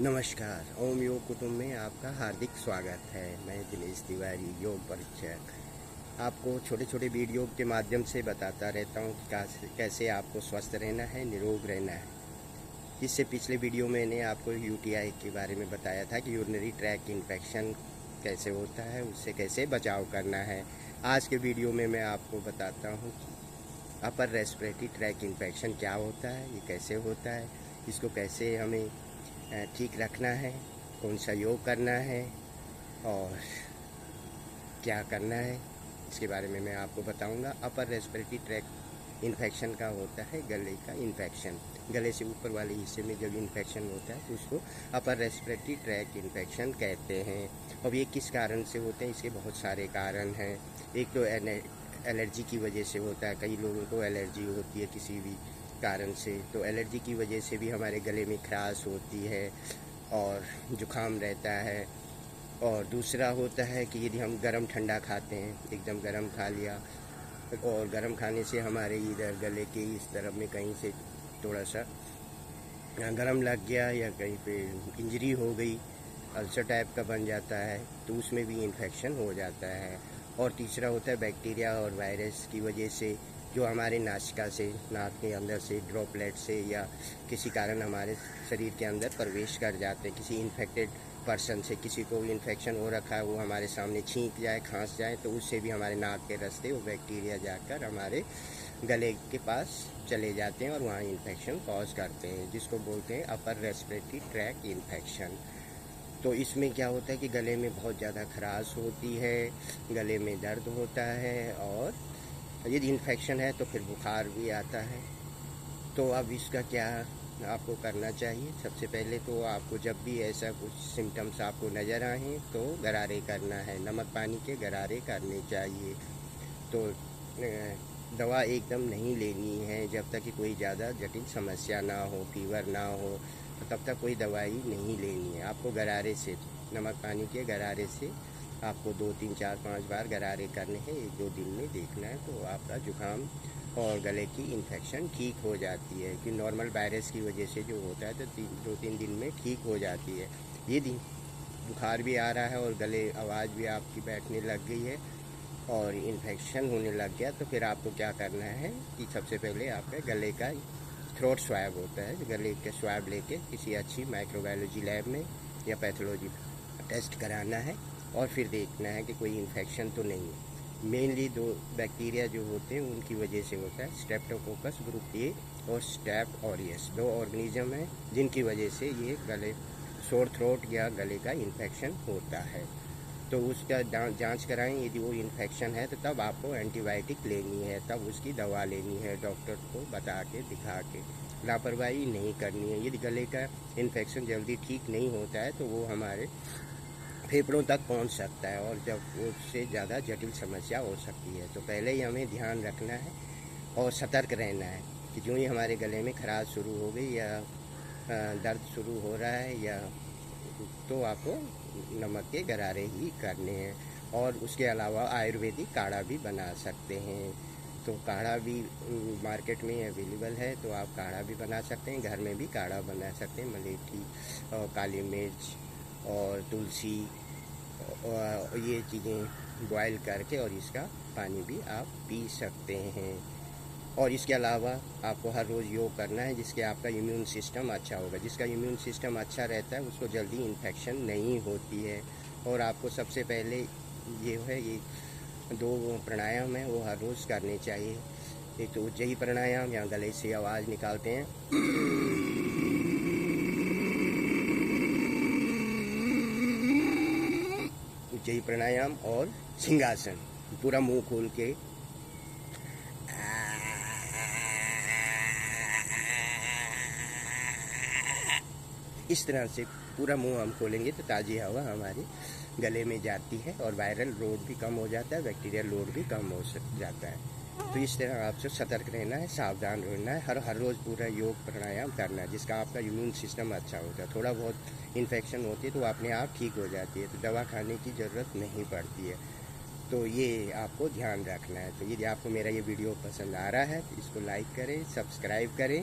नमस्कार। ओम योग कुटुंब में आपका हार्दिक स्वागत है। मैं दिनेश तिवारी, योग परिचक, आपको छोटे छोटे वीडियो के माध्यम से बताता रहता हूँ कि कैसे आपको स्वस्थ रहना है, निरोग रहना है। इससे पिछले वीडियो में मैंने आपको यूटीआई के बारे में बताया था कि यूरिनरी ट्रैक इन्फेक्शन कैसे होता है, उससे कैसे बचाव करना है। आज के वीडियो में मैं आपको बताता हूँ कि अपर रेस्पिरेटरी ट्रैक इन्फेक्शन क्या होता है, ये कैसे होता है, इसको कैसे हमें ठीक रखना है, कौन सा योग करना है और क्या करना है, इसके बारे में मैं आपको बताऊंगा। अपर रेस्पिरेटरी ट्रैक इन्फेक्शन का होता है गले का इन्फेक्शन। गले से ऊपर वाले हिस्से में जब इन्फेक्शन होता है तो उसको अपर रेस्पिरेटरी ट्रैक इन्फेक्शन कहते हैं। अब ये किस कारण से होते हैं, इसके बहुत सारे कारण हैं। एक तो एलर्जी की वजह से होता है, कई लोगों को एलर्जी होती है किसी भी कारण से, तो एलर्जी की वजह से भी हमारे गले में खराश होती है और जुकाम रहता है। और दूसरा होता है कि यदि हम गरम ठंडा खाते हैं, एकदम गरम खा लिया और गरम खाने से हमारे इधर गले के इस तरफ में कहीं से थोड़ा सा गरम लग गया या कहीं पे इंजरी हो गई, अल्सर टाइप का बन जाता है, तो उसमें भी इन्फेक्शन हो जाता है। और तीसरा होता है बैक्टीरिया और वायरस की वजह से, जो हमारे नासिका से, नाक के अंदर से, ड्रॉपलेट से या किसी कारण हमारे शरीर के अंदर प्रवेश कर जाते हैं। किसी इन्फेक्टेड पर्सन से, किसी को इन्फेक्शन हो रखा है, वो हमारे सामने छींक जाए, खांस जाए, तो उससे भी हमारे नाक के रास्ते वो बैक्टीरिया जाकर हमारे गले के पास चले जाते हैं और वहाँ इन्फेक्शन कॉज करते हैं, जिसको बोलते हैं अपर रेस्पिरेटरी ट्रैक इन्फेक्शन। तो इसमें क्या होता है कि गले में बहुत ज़्यादा खराश होती है, गले में दर्द होता है और यदि इन्फेक्शन है तो फिर बुखार भी आता है। तो अब इसका क्या आपको करना चाहिए? सबसे पहले तो आपको जब भी ऐसा कुछ सिम्टम्स आपको नज़र आए तो गरारे करना है, नमक पानी के गरारे करने चाहिए। तो दवा एकदम नहीं लेनी है जब तक कि कोई ज़्यादा जटिल समस्या ना हो, फीवर ना हो, तो तब तक कोई दवाई नहीं लेनी है। आपको गरारे से, नमक पानी के गरारे से आपको 2, 3, 4, 5 बार गरारे करने हैं, 1-2 दिन में देखना है, तो आपका जुकाम और गले की इन्फेक्शन ठीक हो जाती है। कि नॉर्मल वायरस की वजह से जो होता है तो 2-3 दिन में ठीक हो जाती है। यदि बुखार भी आ रहा है और गले आवाज़ भी आपकी बैठने लग गई है और इन्फेक्शन होने लग गया, तो फिर आपको क्या करना है कि सबसे पहले आपके गले का थ्रोट स्वैब होता है, गले के स्वैब लेके किसी अच्छी माइक्रोबायोलॉजी लैब में या पैथोलॉजी टेस्ट कराना है और फिर देखना है कि कोई इन्फेक्शन तो नहीं है। मेनली 2 बैक्टीरिया जो होते हैं उनकी वजह से होता है, स्ट्रेप्टोकोकस ग्रुप ए और स्टेप ऑरियस, 2 ऑर्गेनिज्म हैं जिनकी वजह से ये गले सोर थ्रोट या गले का इन्फेक्शन होता है। तो उसका जांच कराएं, यदि वो इन्फेक्शन है तो तब आपको एंटीबायोटिक लेनी है, तब उसकी दवा लेनी है, डॉक्टर को बता के, दिखा के। लापरवाही नहीं करनी है। यदि गले का इन्फेक्शन जल्दी ठीक नहीं होता है तो वो हमारे फेफड़ों तक पहुंच सकता है और जब उससे ज़्यादा जटिल समस्या हो सकती है। तो पहले ही हमें ध्यान रखना है और सतर्क रहना है कि जो ही हमारे गले में खराश शुरू हो गई या दर्द शुरू हो रहा है या, तो आपको नमक के गरारे ही करने हैं। और उसके अलावा आयुर्वेदिक काढ़ा भी बना सकते हैं। तो काढ़ा भी मार्केट में अवेलेबल है, तो आप काढ़ा भी बना सकते हैं, घर में भी काढ़ा बना सकते हैं। मलेठी और काली मिर्च और तुलसी और ये चीज़ें बॉयल करके और इसका पानी भी आप पी सकते हैं। और इसके अलावा आपको हर रोज़ योग करना है, जिसके आपका इम्यून सिस्टम अच्छा होगा। जिसका इम्यून सिस्टम अच्छा रहता है उसको जल्दी इन्फेक्शन नहीं होती है। और आपको सबसे पहले ये 2 प्राणायाम है वो हर रोज़ करने चाहिए। एक तो उज्जयी प्राणायाम, यहाँ गले से आवाज़ निकालते हैं, उज्जयी प्राणायाम, और सिंहासन, पूरा मुंह खोल के इस तरह से पूरा मुंह हम खोलेंगे तो ताज़ी हवा हमारे गले में जाती है और वायरल लोड भी कम हो जाता है, बैक्टीरियल लोड भी कम हो जाता है। तो इस तरह आपसे सतर्क रहना है, सावधान रहना है, हर रोज़ पूरा योग प्राणायाम करना है, जिसका आपका इम्यून सिस्टम अच्छा होता है। थोड़ा बहुत इन्फेक्शन होती है तो अपने आप ठीक हो जाती है, तो दवा खाने की ज़रूरत नहीं पड़ती है। तो ये आपको ध्यान रखना है। तो यदि आपको मेरा ये वीडियो पसंद आ रहा है तो इसको लाइक करें, सब्सक्राइब करें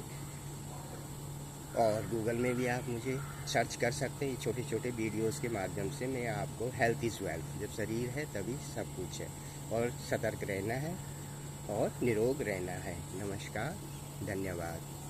और गूगल में भी आप मुझे सर्च कर सकते हैं। छोटे छोटे वीडियोस के माध्यम से मैं आपको हेल्थ इज़ वेल्थ, जब शरीर है तभी सब कुछ है, और सतर्क रहना है और निरोग रहना है। नमस्कार, धन्यवाद।